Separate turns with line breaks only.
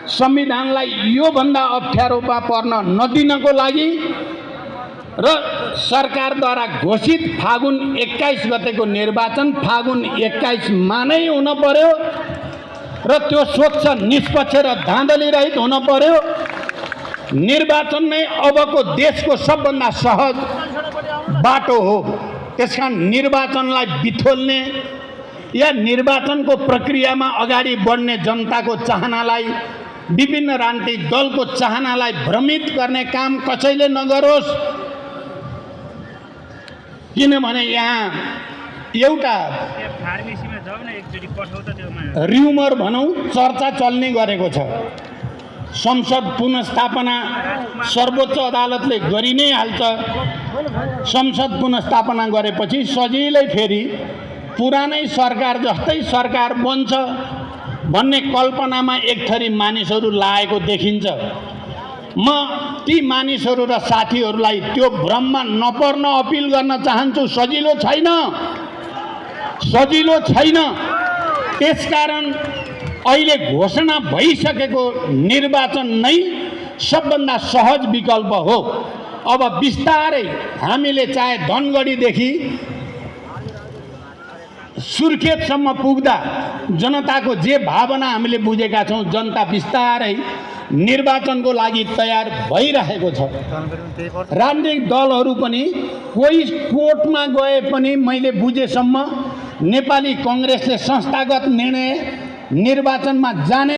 संविधानलाई योभन्दा अप्ठ्यारोमा पर्न नदिनको लागि र सरकारद्वारा घोषित फागुन 21 गतेको निर्वाचन फागुन 21 मा नै हुन पर्यो र त्यो स्वच्छ निष्पक्ष र धाँधलीरहित हुन पर्यो। निर्वाचन नै अबको देशको सबभन्दा सहज बाटो हो। त्यसकारण निर्वाचनलाई बिथोल्ने या निर्वाचनको प्रक्रियामा अगाडि बढ्ने जनताको चाहनालाई, विभिन्न राजनीतिक दलको चाहनालाई भ्रमित गर्ने काम कसैले नगरोस्। किनभने यहाँ एउटा र्युमर भनौँ चर्चा चल्ने गरेको छ। संसद पुनर्स्थापना सर्वोच्च अदालतले गरि नै हाल्छ। संसद पुनर्स्थापना गरेपछि सजिलै फेरि पुरानै सरकार जस्तै सरकार बन्छ भन्ने कल्पनामा एक थरी मानिसहरू लागेको देखिन्छ। म ती मानिसहरू र साथीहरूलाई त्यो भ्रममा नपर्न अपिल गर्न चाहन्छु। सजिलो छैन। त्यसकारण अहिले घोषणा भइसकेको निर्वाचन नै सबभन्दा सहज विकल्प हो। अब बिस्तारै हामीले चाहे धनगढीदेखि सुर्खेतसम्म पुग्दा जनताको जे भावना हामीले बुझेका छौँ, जनता बिस्तारै निर्वाचनको लागि तयार भइरहेको छ। राजनीतिक दलहरू पनि कोही कोर्टमा गए पनि मैले बुझेसम्म नेपाली कांग्रेसले संस्थागत निर्णय निर्वाचनमा जाने